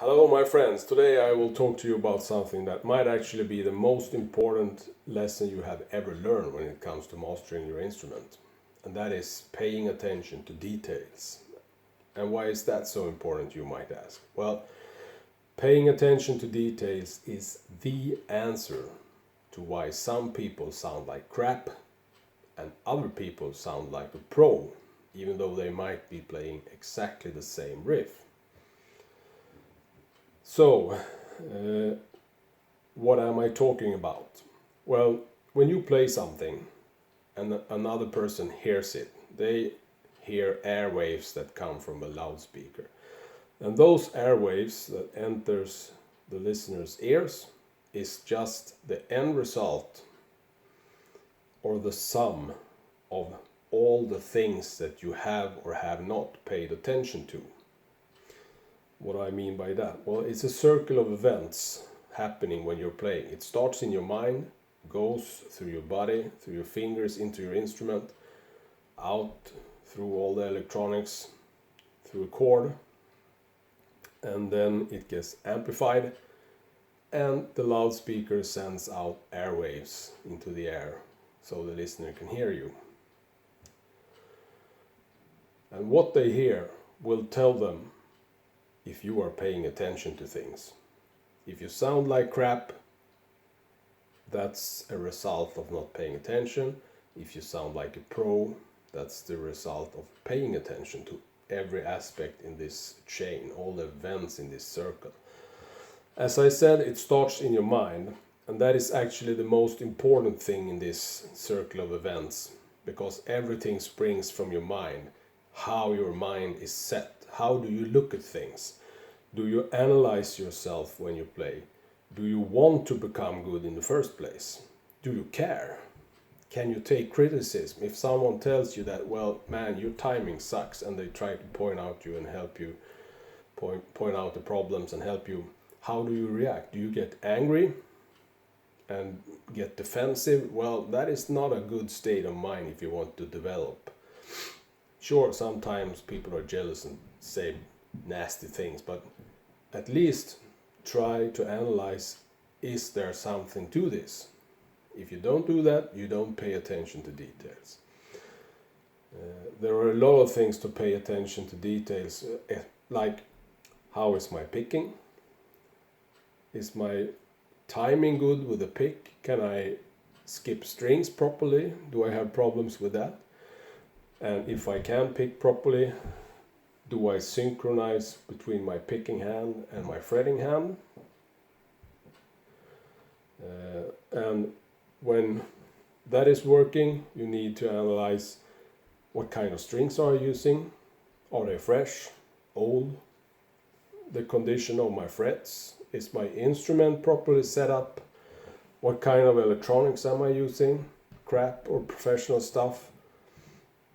Hello my friends, today I will talk to you about something that might actually be the most important lesson you have ever learned when it comes to mastering your instrument. And that is paying attention to details. And why is that so important, you might ask? Well, paying attention to details is the answer to why some people sound like crap and other people sound like a pro, even though they might be playing exactly the same riff. So, what am I talking about? Well, when you play something and another person hears it, they hear airwaves that come from a loudspeaker. And those airwaves that enters the listener's ears is just the end result or the sum of all the things that you have or have not paid attention to. What do I mean by that? Well, it's a circle of events happening when you're playing. It starts in your mind, goes through your body, through your fingers, into your instrument, out through all the electronics, through a chord, and then it gets amplified, and the loudspeaker sends out airwaves into the air so the listener can hear you. And what they hear will tell them if you are paying attention to things. If you sound like crap, that's a result of not paying attention. If you sound like a pro, that's the result of paying attention to every aspect in this chain, all the events in this circle. As I said, it starts in your mind, and that is actually the most important thing in this circle of events, because everything springs from your mind, how your mind is set. How do you look at things? Do you analyze yourself when you play? Do you want to become good in the first place? Do you care? Can you take criticism? If someone tells you that, well, man, your timing sucks, and they try to point out you and help you, point out the problems and help you, how do you react? Do you get angry and get defensive? Well, that is not a good state of mind if you want to develop. Sure, sometimes people are jealous and say nasty things, but at least try to analyze, is there something to this? If you don't do that, you don't pay attention to details. There are a lot of things to pay attention to details, like how is my picking? Is my timing good with the pick? Can I skip strings properly? Do I have problems with that? And if I can pick properly, do I synchronize between my picking hand and my fretting hand? And when that is working, you need to analyze what kind of strings are you using. Are they fresh, old? The condition of my frets. Is my instrument properly set up? What kind of electronics am I using? Crap or professional stuff?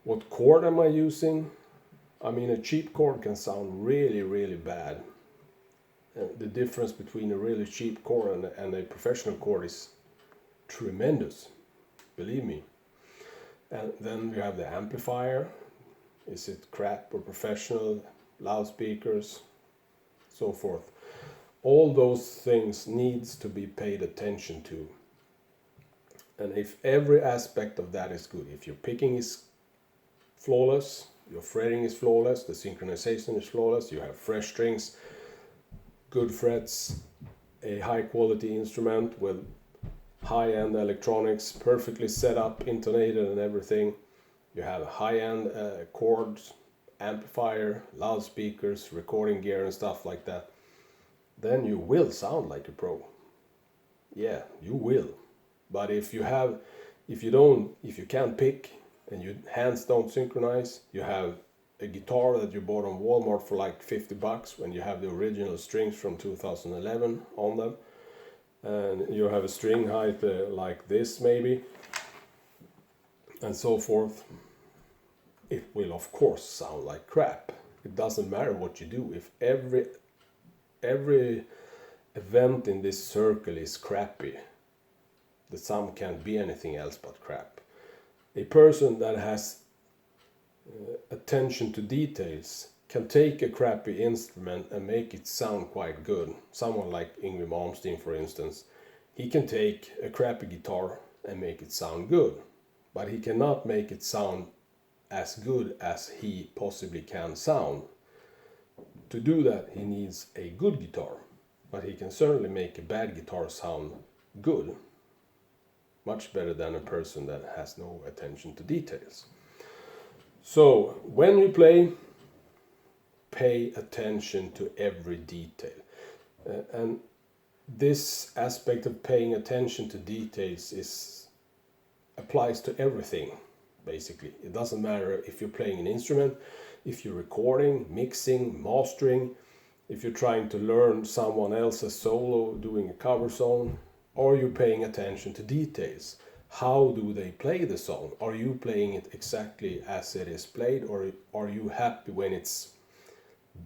What chord am I using? I mean, a cheap chord can sound really, really bad. The difference between a really cheap chord and a professional chord is tremendous, believe me. And then you have the amplifier. Is it crap or professional? Loudspeakers, so forth. All those things needs to be paid attention to. And if every aspect of that is good, if your picking is flawless, your fretting is flawless, the synchronization is flawless, you have fresh strings, good frets, a high quality instrument with high-end electronics, perfectly set up, intonated and everything. You have high-end chords, amplifier, loudspeakers, recording gear and stuff like that. Then you will sound like a pro. Yeah, you will. But if you can't pick, and your hands don't synchronize, you have a guitar that you bought on Walmart for like $50 when you have the original strings from 2011 on them, and you have a string height like this maybe, and so forth, it will of course sound like crap. It doesn't matter what you do. If every event in this circle is crappy, the sum can't be anything else but crap. A person that has attention to details can take a crappy instrument and make it sound quite good. Someone like Yngwie Malmsteen, for instance, he can take a crappy guitar and make it sound good, but he cannot make it sound as good as he possibly can sound. To do that, he needs a good guitar, but he can certainly make a bad guitar sound good. Much better than a person that has no attention to details. So, when you play, pay attention to every detail. And this aspect of paying attention to details applies to everything, basically. It doesn't matter if you're playing an instrument, if you're recording, mixing, mastering, if you're trying to learn someone else's solo, doing a cover song, or you're paying attention to details. How do they play the song? Are you playing it exactly as it is played, or are you happy when it's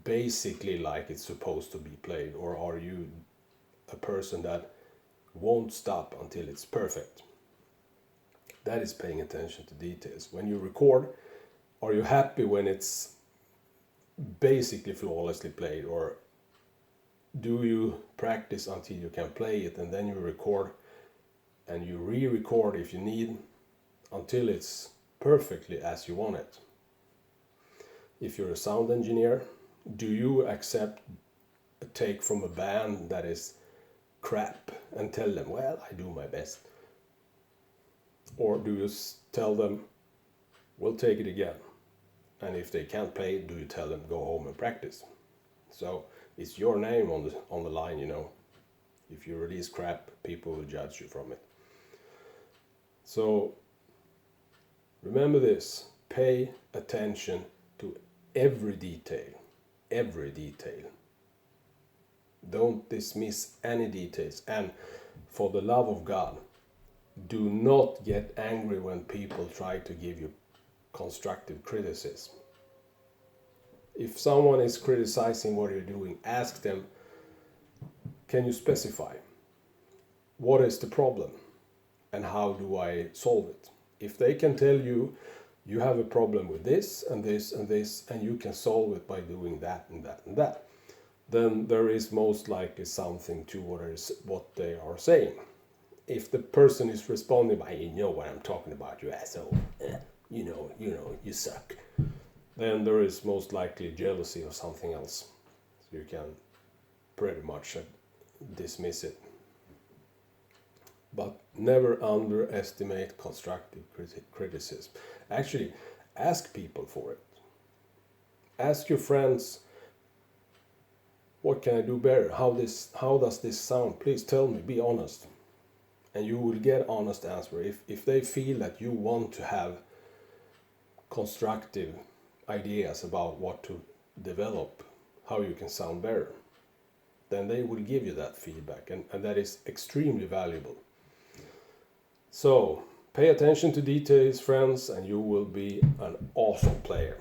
basically like it's supposed to be played, or are you a person that won't stop until it's perfect? That is paying attention to details. When you record, are you happy when it's basically flawlessly played, or do you practice until you can play it and then you record and you re-record if you need until it's perfectly as you want it? If you're a sound engineer, do you accept a take from a band that is crap and tell them, well, I do my best? Or do you tell them, we'll take it again? And if they can't play it, do you tell them, go home and practice? So it's your name on the line, you know. If you release crap, people will judge you from it. So remember this, pay attention to every detail, every detail. Don't dismiss any details, and for the love of God, do not get angry when people try to give you constructive criticism. If someone is criticizing what you're doing, ask them, can you specify? What is the problem? And how do I solve it? If they can tell you, you have a problem with this and this and this, and you can solve it by doing that and that and that, then there is most likely something to what they are saying. If the person is responding by, you know what I'm talking about, you asshole, you know, you suck, then there is most likely jealousy or something else. So you can pretty much dismiss it. But never underestimate constructive criticism. Actually, ask people for it. Ask your friends, what can I do better? How does this sound? Please tell me, be honest. And you will get honest answer. If they feel that you want to have constructive ideas about what to develop, how you can sound better, then they will give you that feedback, and that is extremely valuable. So, pay attention to details, friends, and you will be an awesome player.